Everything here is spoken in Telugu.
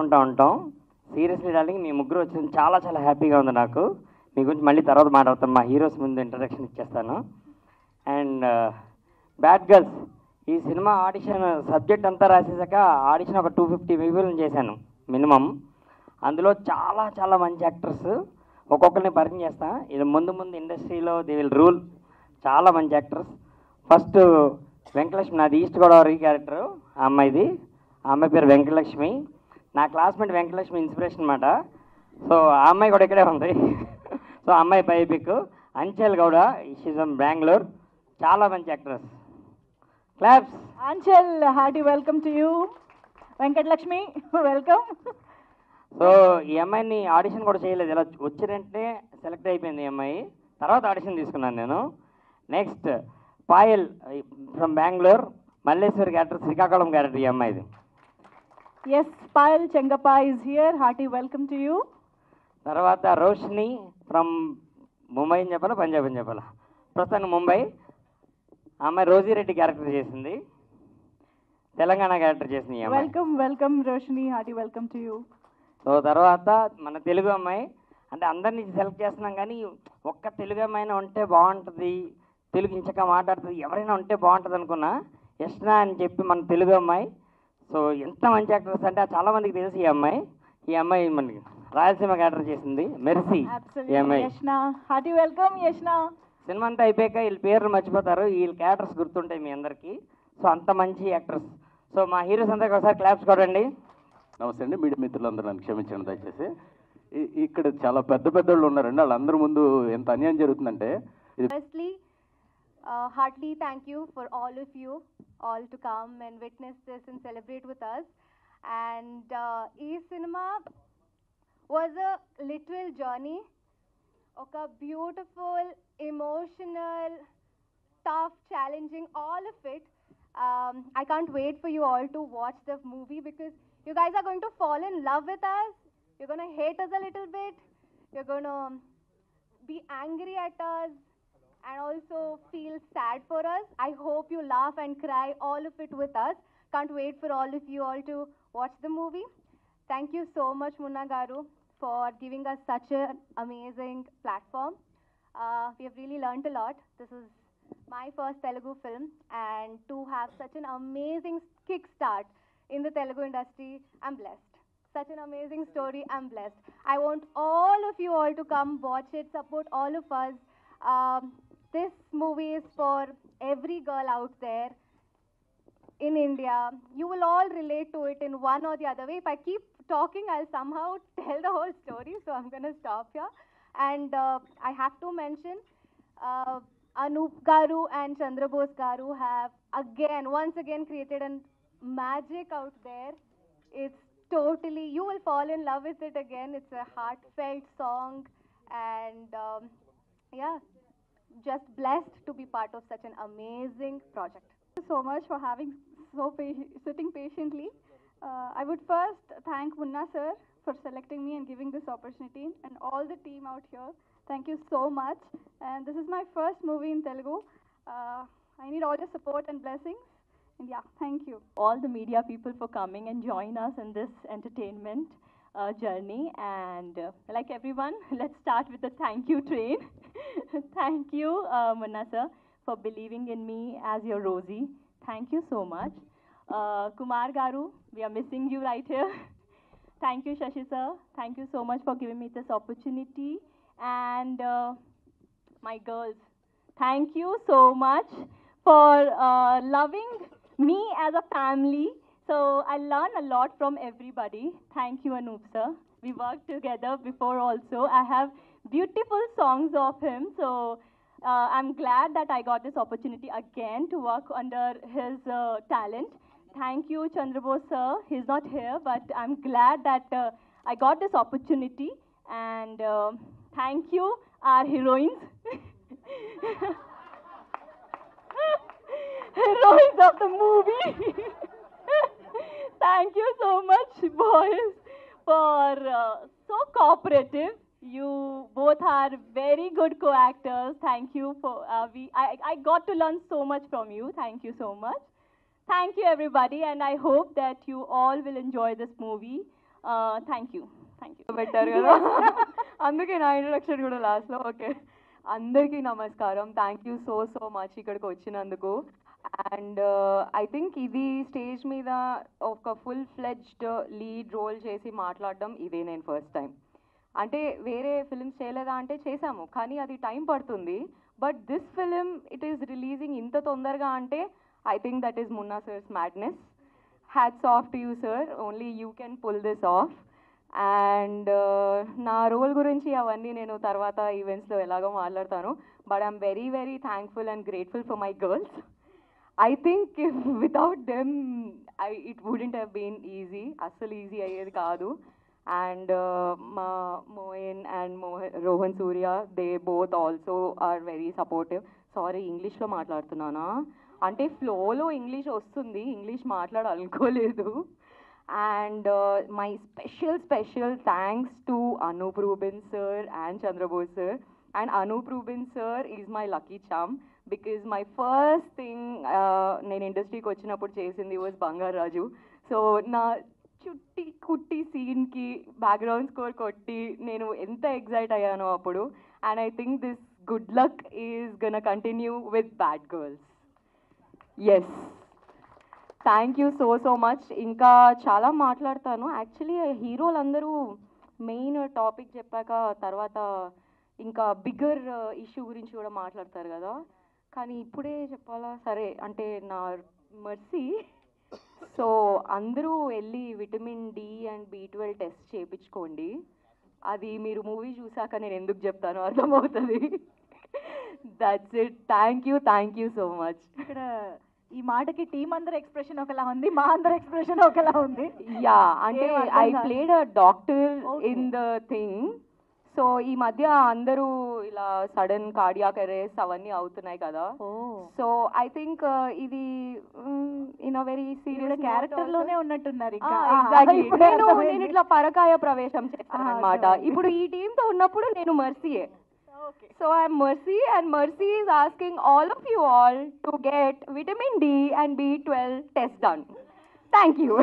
చెప్పుకుంటూ ఉంటాం. సీరియస్లీ డార్లింగ్ మీ ముగ్గురు వచ్చింది చాలా చాలా హ్యాపీగా ఉంది నాకు. మీ గురించి మళ్ళీ తర్వాత మాట్లాడతాను, మా హీరోస్ ముందు ఇంట్రడక్షన్ ఇచ్చేస్తాను. అండ్ బ్యాడ్ గర్ల్స్ ఈ సినిమా ఆడిషన్ సబ్జెక్ట్ అంతా రాసేసాక ఆడిషన్ ఒక 250 పీపుల్ని చేశాను మినిమం. అందులో చాలా చాలా మంచి యాక్టర్స్, ఒక్కొక్కరిని పరిచయం చేస్తా. ఇది ముందు ముందు ఇండస్ట్రీలో దే విల్ రూల్. చాలా మంచి యాక్టర్స్. ఫస్ట్ వెంకటలక్ష్మి, నాది ఈస్ట్ గోదావరి క్యారెక్టర్. ఆ అమ్మాయిది, ఆ అమ్మాయి పేరు వెంకటలక్ష్మి. నా క్లాస్మేట్ వెంకటలక్ష్మి ఇన్స్పిరేషన్ అనమాట. సో ఆ అమ్మాయి కూడా ఇక్కడే ఉంది. సో అమ్మాయి పైపిక్ అంచెల్ గౌడ, షీజ్ ఫ్రమ్ బెంగళూరు. చాలా మంచి actress. Claps. Anchal, hearty welcome to you. Venkat Lakshmi, welcome. So ఈ అమ్మాయిని ఆడిషన్ కూడా చేయలేదు, ఇలా వచ్చినంటే సెలెక్ట్ అయిపోయింది ఈ అమ్మాయి. తర్వాత ఆడిషన్ తీసుకున్నాను నేను. Next Payal from Bengaluru, Malleswari character, Srikakulam character ఈ అమ్మాయిది. Yes, Payal Chengappa is here. Hearty welcome to you. తర్వాత రోషిని ఫ్రమ్ ముంబై అని చెప్పాలా, పంజాబ్ అని చెప్పాలా, ప్రస్తుతానికి ముంబై. ఆ అమ్మాయి రోజీరెడ్డి క్యారెక్టర్ చేసింది, తెలంగాణ క్యారెక్టర్ చేసింది ఈ అమ్మాయి. Welcome, welcome Roshni. Hearty welcome to you. So తర్వాత మన తెలుగు అమ్మాయి, అంటే అందరినీ సెలెక్ట్ చేస్తున్నాం కానీ ఒక్క తెలుగు అమ్మాయినా ఉంటే బాగుంటుంది, తెలుగు ఇంచక మాట్లాడుతుంది, ఎవరైనా ఉంటే బాగుంటుంది అనుకున్నా. యష్నా అని చెప్పి మన తెలుగు అమ్మాయి. సో ఎంత మంచి యాక్టర్స్ అంటే చాలామందికి తెలుసు ఈ అమ్మాయి. ఈ అమ్మాయి మనకి రాయలసీమ క్యారెక్టర్ చేసింది, మెర్సీ ఈ Absolutely, అమ్మాయి. Yashna. Hearty welcome, Yashna. Cinema అంతా అయిపోయాక వీళ్ళ పేర్లు మర్చిపోతారు, వీళ్ళ క్యారెక్టర్స్ గుర్తుంటాయి మీ అందరికీ. సో అంత మంచి యాక్టర్స్. సో మా హీరోస్ అందరికీ ఒకసారి క్లాప్స్ కొట్టండి. నమస్తే అండి, మీడియా మిత్రులందరూ నన్ను క్షమించండి దయచేసి. ఇక్కడ చాలా పెద్ద పెద్దోళ్ళు ఉన్నారండి, వాళ్ళందరి ముందు ఎంత అన్యాయం జరుగుతుందంటే ఇది. Firstly, heartily thank you for all of you all to come and witness this and celebrate with us. And cinema was a literal journey, a beautiful, emotional, tough, challenging, all of it. I can't wait for you all to watch the movie because you guys are going to fall in love with us. You're going to hate us a little bit. You're going to be angry at us and also feel sad for us. I hope you laugh and cry, all of it with us. Can't wait for all of you all to watch the movie. Thank you so much, Munna Garu, for giving us such an amazing platform. We have really learnt a lot. This is my first Telugu film, and to have such an amazing kickstart in the Telugu industry, I'm blessed. Such an amazing story, I'm blessed. I want all of you all to come watch it, support all of us. This movie is for every girl out there in India. You will all relate to it in one or the other way. If I keep talking, I'll somehow tell the whole story, so I'm going to stop here. And I have to mention, Anup Garu and Chandra Bose Garu have once again created a magic out there. It's totally, you will fall in love with it again. It's a heartfelt song, and yeah, just blessed to be part of such an amazing project. Thank you so much for having sitting patiently. I would first thank Munna sir for selecting me and giving this opportunity, and all the team out here. Thank you so much. And this is my first movie in Telugu. I need all your support and blessings. And yeah, thank you. All the media people for coming and join us in this entertainment journey. And like everyone, let's start with the thank you train. Thank you, Munna sir, for believing in me as your Rosie. Thank you so much. Kumar Garu, we are missing you right here. Thank you, Shashi sir. Thank you so much for giving me this opportunity. And my girls, thank you so much for loving me as a family. So I learn a lot from everybody. Thank you, Anup sir. We worked together before also. I have beautiful songs of him. So I'm glad that I got this opportunity again to work under his talent. Thank you, Chandra Bose sir. He's not here, but I'm glad that I got this opportunity. And thank you, our heroines. Heroines of the movie. Thank you so much, boys, for so cooperative. You both are very good co-actors. Thank you for I got to learn so much from you. Thank you so much. Thank you, everybody, and I hope that you all will enjoy this movie. Thank you పెట్టారు కదా అందుకే నా ఇంట్రడక్షన్ కూడా లాస్ట్లో. ఓకే, అందరికీ నమస్కారం. థ్యాంక్ యూ సో మచ్ ఇక్కడికి వచ్చినందుకు. అండ్ ఐ థింక్ ఇది స్టేజ్ మీద ఒక ఫుల్ ఫ్లెడ్జ్డ్ లీడ్ రోల్ చేసి మాట్లాడడం ఇదే నేను ఫస్ట్ టైం. అంటే వేరే ఫిల్మ్స్ చేయలేదా అంటే చేశాము, కానీ అది టైం పడుతుంది. But this film it is releasing ఇంత తొందరగా అంటే I think that is Munna sir's madness. Hats off to you sir, only you can pull this off. And నా రోల్ గురించి అవన్నీ నేను తర్వాత ఈవెంట్స్లో ఎలాగో మాట్లాడతాను. But I'm very very thankful and grateful for my girls. I think if without them, it wouldn't have been easy. Asal easy ayyedi kaadu. And Moin and Rohan Surya, they both also are very supportive. Sorry, English lo maatladutunnana. Ante flow lo English ostundi, English maatladalanukoledu. And my special thanks to Anup Rubin sir and Chandrabose sir. And Anup Rubin sir is my lucky charm. Because my first thing నేను ఇండస్ట్రీకి వచ్చినప్పుడు చేసింది వాజ్ బంగారు రాజు. సో నా చుట్టి కుట్టి సీన్కి బ్యాక్గ్రౌండ్ స్కోర్ కొట్టి నేను ఎంత ఎగ్జైట్ అయ్యానో అప్పుడు. And I think this good luck is gonna continue with bad girls. Yes, thank you so much. ఇంకా చాలా మాట్లాడతాను. యాక్చువల్లీ హీరోలందరూ మెయిన్ టాపిక్ చెప్పాక తర్వాత ఇంకా బిగ్గర్ ఇష్యూ గురించి కూడా మాట్లాడతారు కదా, కానీ ఇప్పుడే చెప్పాలా? సరే, అంటే నా మర్సీ. సో అందరూ వెళ్ళి vitamin D and B12 test చేయించుకోండి. అది మీరు మూవీ చూసాక నేను ఎందుకు చెప్తానో అర్థమవుతుంది. That's it. Thank you so much. ఇక్కడ ఈ మాటకి టీం అందరి ఎక్స్ప్రెషన్ ఒకలా ఉంది, మా అందరి ఎక్స్ప్రెషన్ ఒకలా ఉంది. యా, అంటే I played a doctor in the thing. So ఈ మధ్య అందరూ ఇలా సడన్ కార్డియాక్ అరెస్ట్ అవన్నీ అవుతున్నాయి కదా. సో ఐ థింక్ ఇది in a very serious character లోనే ఉన్నట్టున్నారు. నేను ఇట్లా పరకాయ ప్రవేశం చేస్తాను అనమాట. ఇప్పుడు ఈ టీమ్ తో ఉన్నప్పుడు నేను మర్సీయే. So I'm Mercy and Mercy is asking all of you all to get vitamin D and B12 test done. Thank you.